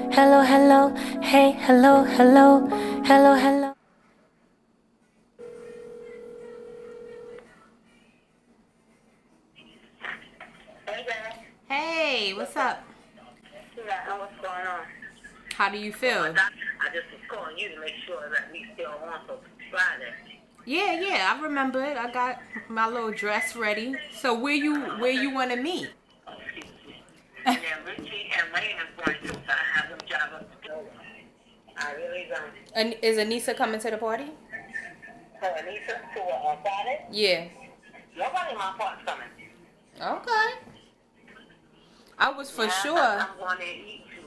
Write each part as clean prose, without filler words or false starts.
hello, hello, hey, hello, hello, hello, hello. Hey guys. Hey, what's up? Yeah, what's going on? How do you feel? I just was calling you to make sure that we still on for Friday. Yeah, I remember it. I got my little dress ready. So where you want to meet? Oh, excuse me. And then Richie and Wayne is going to, so I have them drive up to go. I really don't. And is Anissa coming to the party? So Anissa, to on Friday? Yeah. Nobody in my part's coming. Okay. I was for Yeah, sure. I'm going there to eat too.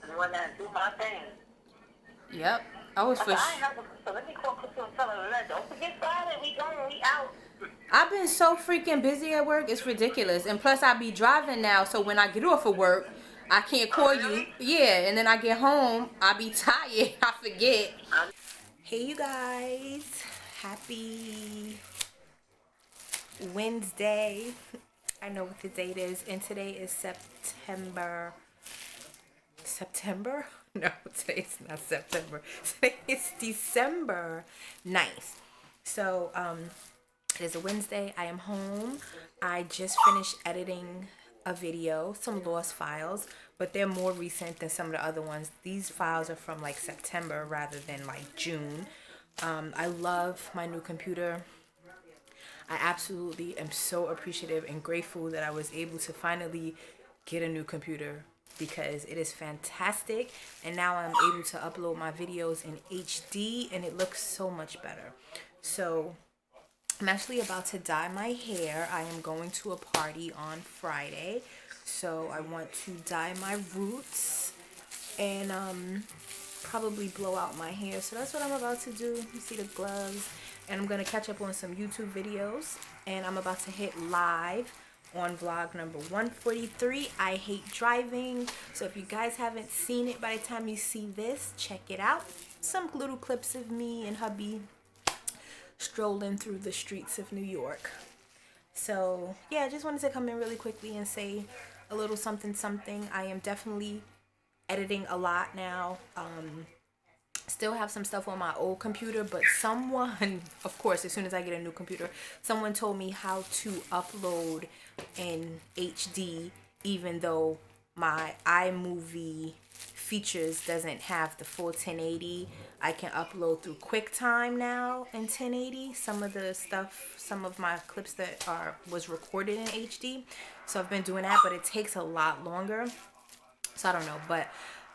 I'm going there to do my thing. Yep. I was I for said, I sure. ain't have to, so let me call Crystal and tell her, don't forget Friday, we going, we out. I've been so freaking busy at work. It's ridiculous. And plus, I be driving now. So when I get off of work, I can't call you. Really? Yeah. And then I get home, I be tired. I forget. Um, Hey, you guys. Happy Wednesday. I know what the date is. And today is September? No, today's not September. Today is December 9th. So, it is a Wednesday. I am home. I just finished editing a video, some lost files, but they're more recent than some of the other ones. These files are from like September rather than like June. I love my new computer. I absolutely am so appreciative and grateful that I was able to finally get a new computer because it is fantastic, and now I'm able to upload my videos in HD and it looks so much better. So I'm actually about to dye my hair. I am going to a party on Friday, so I want to dye my roots and probably blow out my hair. So that's what I'm about to do. You see the gloves, and I'm gonna catch up on some YouTube videos, and I'm about to hit live on vlog number 143. I hate driving, so if you guys haven't seen it by the time you see this, check it out. Some little clips of me and hubby strolling through the streets of New York. So yeah, I just wanted to come in really quickly and say a little something. I am definitely editing a lot now. Still have some stuff on my old computer, but someone, of course, as soon as I get a new computer, someone told me how to upload in HD, even though my iMovie features doesn't have the full 1080. I can upload through QuickTime now in 1080. Some of my clips that was recorded in HD. So I've been doing that, but it takes a lot longer. So I don't know, but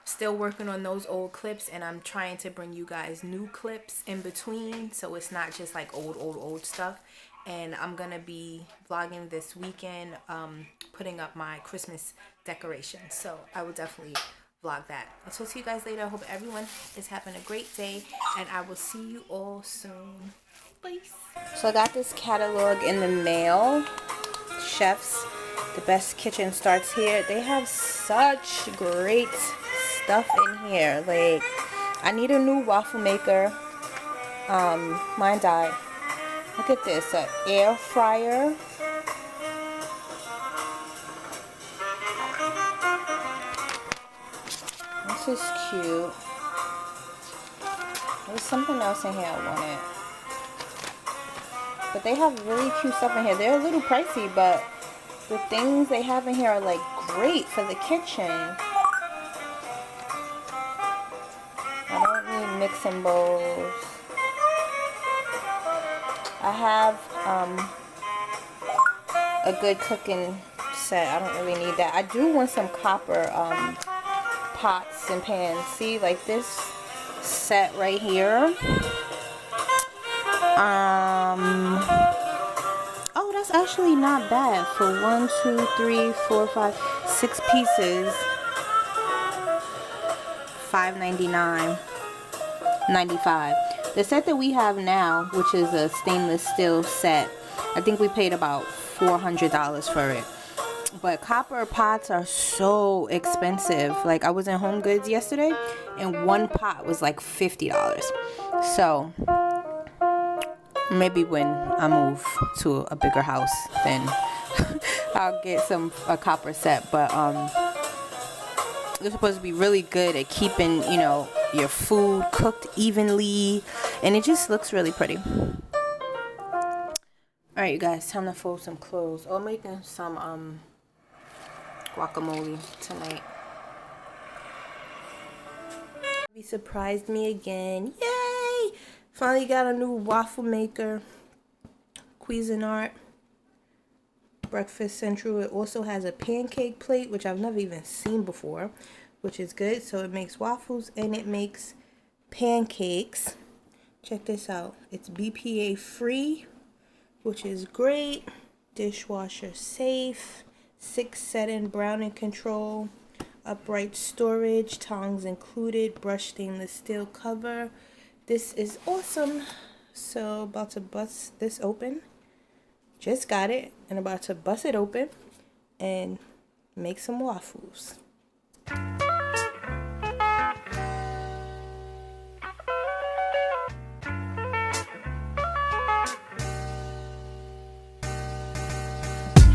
still working on those old clips, and I'm trying to bring you guys new clips in between, so it's not just like old stuff. And I'm gonna be vlogging this weekend, putting up my Christmas decorations, so I will definitely vlog that. I'll talk to you guys later. I hope everyone is having a great day, and I will see you all soon. Peace. So I got this catalog in the mail. Chefs, the best kitchen starts here. They have such great stuff in here. Like, I need a new waffle maker. Mine died. Look at this, an air fryer. This is cute. There's something else in here I wanted. But they have really cute stuff in here. They're a little pricey, but the things they have in here are like great for the kitchen. I don't need mixing bowls. I have a good cooking set. I don't really need that. I do want some copper pots and pans. See, like this set right here. Oh, that's actually not bad for 1, 2, 3, 4, 5, 6 pieces. $5.99.95. The set that we have now, which is a stainless steel set, I think we paid about $400 for it. But copper pots are so expensive. Like, I was in Home Goods yesterday, and one pot was like $50. So maybe when I move to a bigger house, then I'll get a copper set. But They're supposed to be really good at keeping, you know, your food cooked evenly, and it just looks really pretty. All right, you guys, time to fold some clothes. Oh, I'm making some guacamole tonight. He surprised me again. Yay! Finally got a new waffle maker. Cuisinart. Breakfast Central. It also has a pancake plate, which I've never even seen before, which is good. So it makes waffles and it makes pancakes. Check this out. It's BPA free, which is great. Dishwasher safe. 6-setting browning control. Upright storage. Tongs included. Brushed stainless steel cover. This is awesome. So about to bust this open. Just got it and about to bust it open and make some waffles.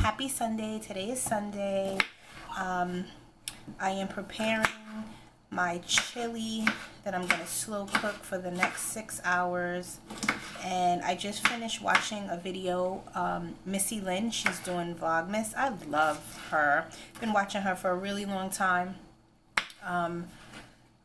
Happy Sunday. Today is Sunday. I am preparing my chili that I'm going to slow cook for the next 6 hours. And I just finished watching a video. Missy Lynn, she's doing Vlogmas. I love her. Been watching her for a really long time.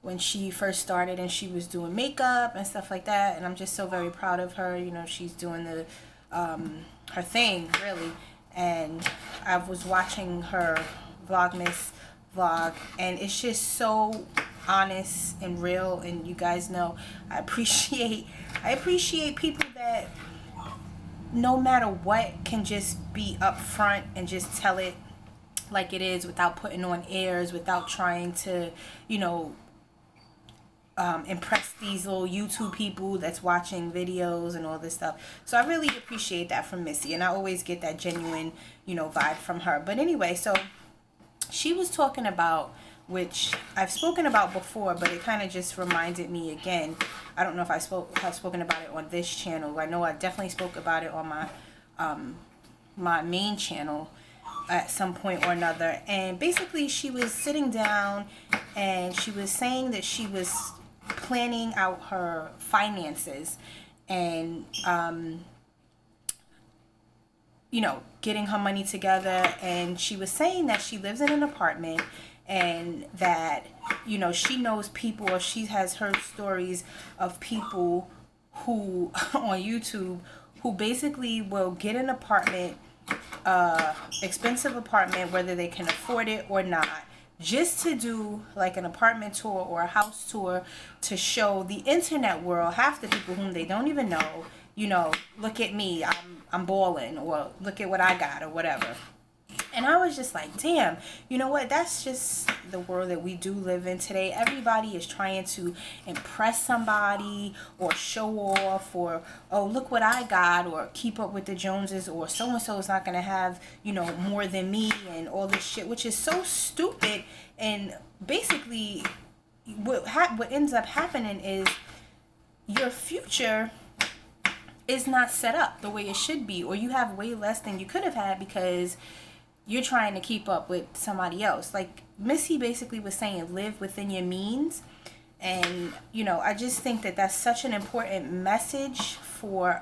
When she first started and she was doing makeup and stuff like that. And I'm just so very proud of her. You know, she's doing the her thing, really. And I was watching her Vlogmas vlog, and it's just so honest and real. And you guys know I appreciate people that no matter what can just be upfront and just tell it like it is without putting on airs, without trying to, you know, impress these little YouTube people that's watching videos and all this stuff. So I really appreciate that from Missy, and I always get that genuine, you know, vibe from her. But anyway, so she was talking about, which I've spoken about before, but it kind of just reminded me again. I don't know if I've spoken about it on this channel. I know I definitely spoke about it on my my main channel at some point or another. And basically she was sitting down and she was saying that she was planning out her finances and you know, getting her money together. And she was saying that she lives in an apartment and that, you know, she knows people, or she has heard stories of people who on YouTube who basically will get an apartment, expensive apartment, whether they can afford it or not, just to do like an apartment tour or a house tour to show the internet world, half the people whom they don't even know, you know, look at me, I'm balling, or look at what I got, or whatever. And I was just like, damn, you know what? That's just the world that we do live in today. Everybody is trying to impress somebody or show off, or, oh, look what I got, or keep up with the Joneses, or so-and-so is not going to have, you know, more than me, and all this shit, which is so stupid. And basically what ends up happening is your future is not set up the way it should be, or you have way less than you could have had because you're trying to keep up with somebody else. Like Missy basically was saying, live within your means. And, you know, I just think that that's such an important message for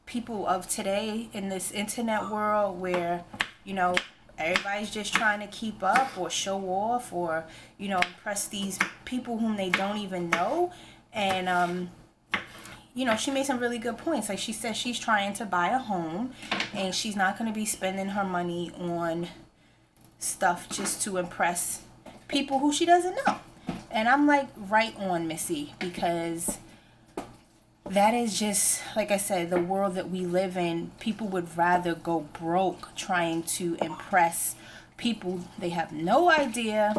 people of today in this internet world where, you know, everybody's just trying to keep up or show off or, you know, impress these people whom they don't even know. And, you know, she made some really good points. Like she said, she's trying to buy a home and she's not going to be spending her money on stuff just to impress people who she doesn't know. And I'm like, right on, Missy, because that is just, like I said, the world that we live in. People would rather go broke trying to impress people they have no idea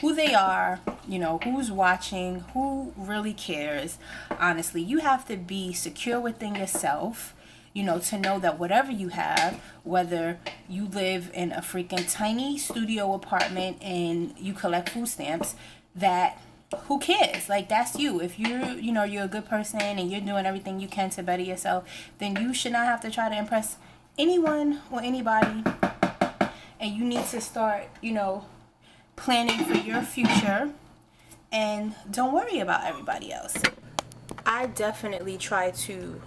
who they are, you know, who's watching, who really cares. Honestly, you have to be secure within yourself, you know, to know that whatever you have, whether you live in a freaking tiny studio apartment and you collect food stamps, that who cares? Like, that's you. If you're, you know, you're a good person and you're doing everything you can to better yourself, then you should not have to try to impress anyone or anybody. and you need to start, planning for your future, and don't worry about everybody else. I definitely try to,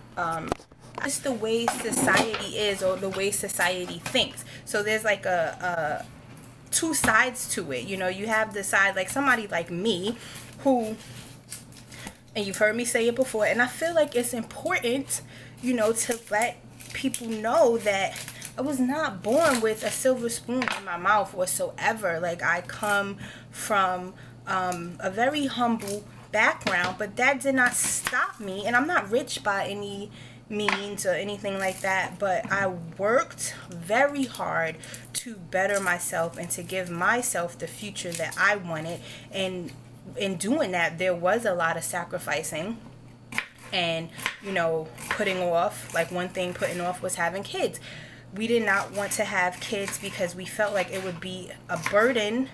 just the way society is, or the way society thinks. So there's like a two sides to it. You have the side, like somebody like me, who, and you've heard me say it before, and I feel like it's important, to let people know that I was not born with a silver spoon in my mouth whatsoever. Like, I come from a very humble background, but that did not stop me. And I'm not rich by any means or anything like that, but I worked very hard to better myself and to give myself the future that I wanted. And in doing that, there was a lot of sacrificing and, putting off. Like, one thing putting off was having kids. We did not want to have kids because we felt like it would be a burden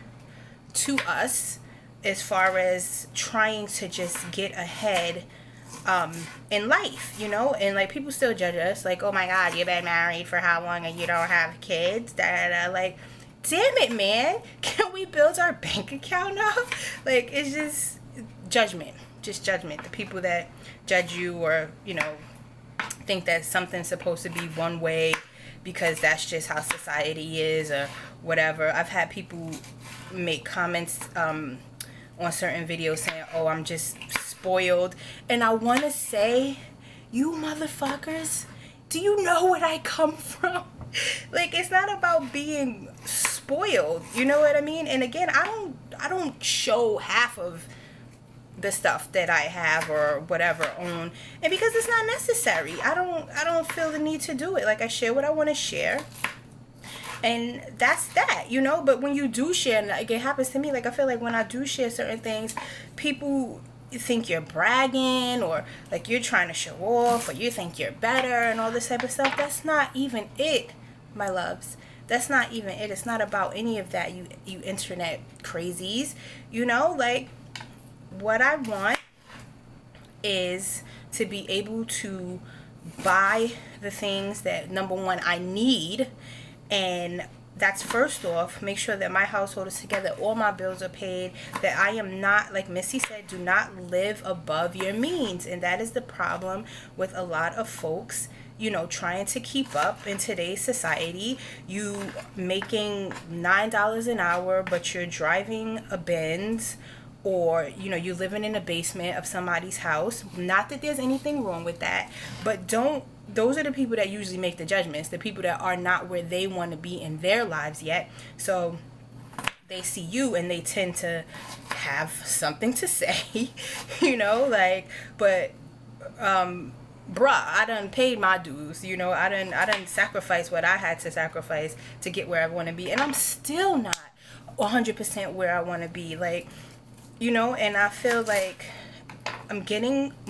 to us as far as trying to just get ahead in life, and like people still judge us, like, oh my God, you've been married for how long and you don't have kids, like, damn it, man, can we build our bank account up? Like, it's just judgment. The people that judge you, or think that something's supposed to be one way because that's just how society is, or whatever. I've had people make comments on certain videos saying, oh, I'm just spoiled. And I want to say, you motherfuckers, do you know where I come from? Like, it's not about being spoiled, you know what I mean? And again, I don't show half of the stuff that I have or whatever own, and because it's not necessary. I don't feel the need to do it. Like, I share what I want to share, and that's that, but when you do share, like, it happens to me, like, I feel like when I do share certain things, people think you're bragging, or like you're trying to show off, or you think you're better and all this type of stuff. That's not even it, my loves. That's not even it. It's not about any of that, you internet crazies. Like, what I want is to be able to buy the things that, number one, I need. And that's first off, make sure that my household is together, all my bills are paid, that I am not, like Missy said, do not live above your means. And that is the problem with a lot of folks, trying to keep up in today's society. You making $9 an hour, but you're driving a Benz, or you're living in a basement of somebody's house. Not that there's anything wrong with that, but those are the people that usually make the judgments, the people that are not where they want to be in their lives yet. So they see you and they tend to have something to say, but bruh, I done paid my dues, I done sacrificed what I had to sacrifice to get where I want to be, and I'm still not 100% where I want to be, like, and I feel like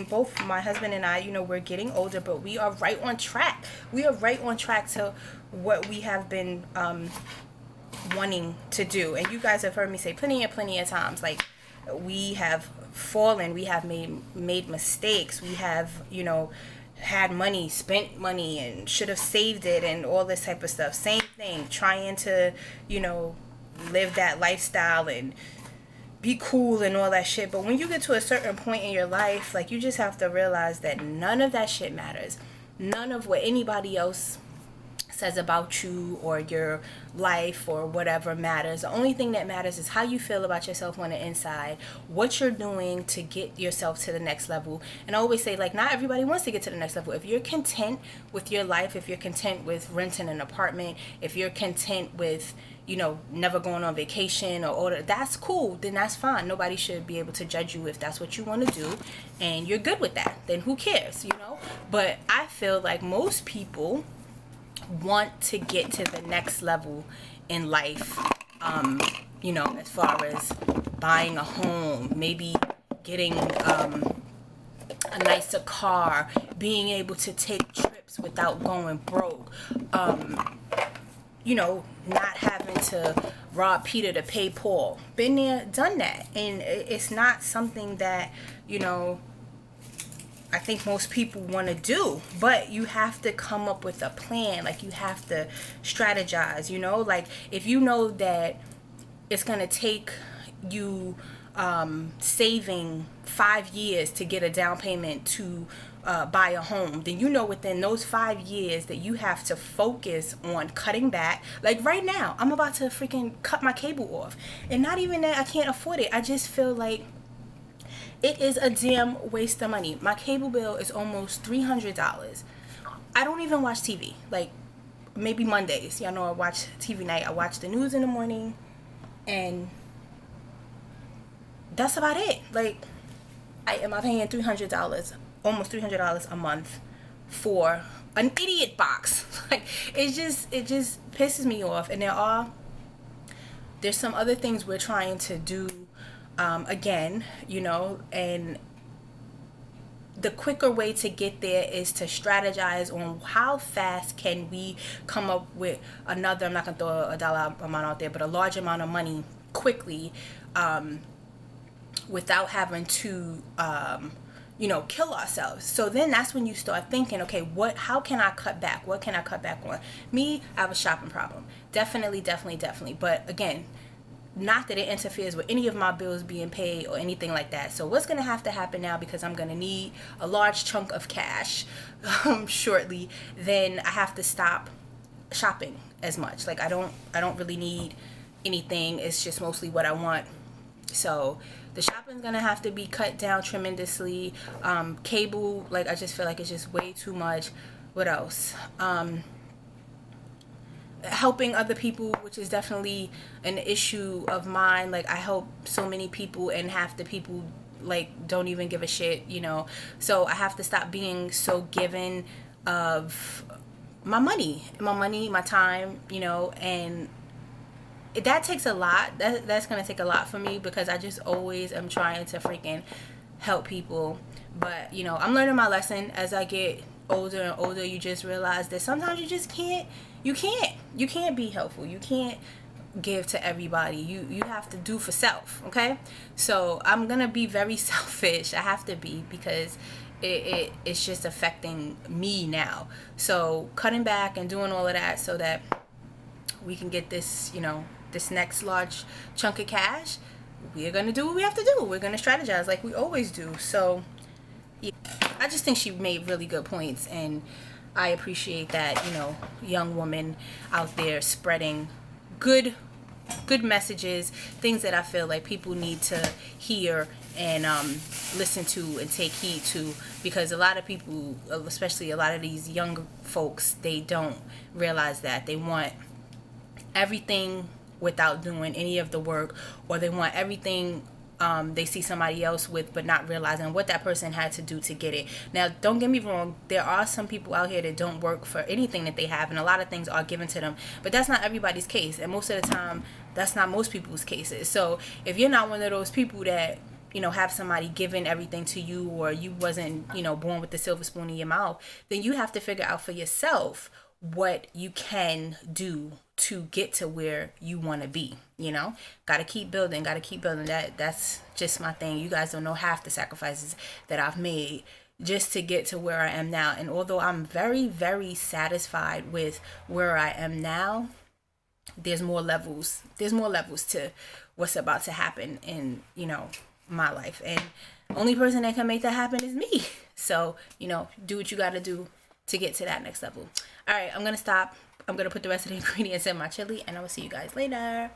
both my husband and I, we're getting older, but we are right on track. We are right on track to what we have been wanting to do. And you guys have heard me say plenty of times, like, we have fallen, we have made mistakes, we have, had money, spent money, and should have saved it, and all this type of stuff. Same thing, trying to, live that lifestyle and be cool and all that shit. But when you get to a certain point in your life, like, you just have to realize that none of that shit matters. None of what anybody else says about you or your life or whatever matters. The only thing that matters is how you feel about yourself on the inside, what you're doing to get yourself to the next level. And I always say, like, not everybody wants to get to the next level. If you're content with your life, if you're content with renting an apartment, if you're content with, never going on vacation or order, that's cool, then that's fine. Nobody should be able to judge you if that's what you want to do and you're good with that. Then who cares, But I feel like most people want to get to the next level in life, as far as buying a home, maybe getting a nicer car, being able to take trips without going broke, not having to rob Peter to pay Paul. Been there, done that. And it's not something that, I think most people want to do. But you have to come up with a plan. Like, you have to strategize, you know? Like, if you know that it's going to take you saving 5 years to get a down payment to buy a home, then you know within those 5 years that you have to focus on cutting back. Like right now, I'm about to freaking cut my cable off. And not even that I can't afford it. I just feel like it is a damn waste of money. My cable bill is almost $300. I don't even watch TV. Like, maybe Mondays. Y'all know I watch TV night. I watch the news in the morning. And that's about it. Like, am I paying $300, almost $300 a month for an idiot box? Like, it just pisses me off. And there's some other things we're trying to do, again, you know, and the quicker way to get there is to strategize on how fast can we come up with another, I'm not gonna throw a dollar amount out there, but a large amount of money quickly, without having to you know, kill ourselves. So then that's when you start thinking, okay, how can I cut back? What can I cut back on? Me, I have a shopping problem. Definitely. But again, not that it interferes with any of my bills being paid or anything like that. So what's going to have to happen now, because I'm going to need a large chunk of cash shortly, then I have to stop shopping as much. Like, I don't really need anything. It's just mostly what I want. So the shopping's gonna have to be cut down tremendously. Cable, like, I just feel like it's just way too much. What else? Helping other people, which is definitely an issue of mine. Like, I help so many people, and half the people, like, don't even give a shit, you know. So I have to stop being so given of my money, my time, you know. And that takes a lot. That's gonna take a lot for me, because I just always am trying to freaking help people. But, you know, I'm learning my lesson as I get older and older. You just realize that sometimes you just can't be helpful. You can't give to everybody. You have to do for self. Okay, so I'm gonna be very selfish. I have to be, because it's just affecting me now. So cutting back and doing all of that so that we can get this, you know, this next large chunk of cash. We're gonna do what we have to do. We're gonna strategize like we always do. So yeah, I just think she made really good points, and I appreciate that, you know, young woman out there spreading good messages, things that I feel like people need to hear and listen to and take heed to, because a lot of people, especially a lot of these young folks, they don't realize that. They want everything without doing any of the work, or they want everything they see somebody else with, but not realizing what that person had to do to get it. Now, don't get me wrong, there are some people out here that don't work for anything that they have, and a lot of things are given to them, but that's not everybody's case, and most of the time that's not most people's cases. So if you're not one of those people that, you know, have somebody giving everything to you, or you wasn't, you know, born with the silver spoon in your mouth, then you have to figure out for yourself what you can do to get to where you want to be. You know, gotta keep building. That's just my thing. You guys don't know half the sacrifices that I've made just to get to where I am now. And although I'm very, very satisfied with where I am now, there's more levels to what's about to happen in, you know, my life. And only person that can make that happen is me. So, you know, do what you gotta do to get to that next level. All right, I'm gonna stop. I'm gonna put the rest of the ingredients in my chili, and I will see you guys later.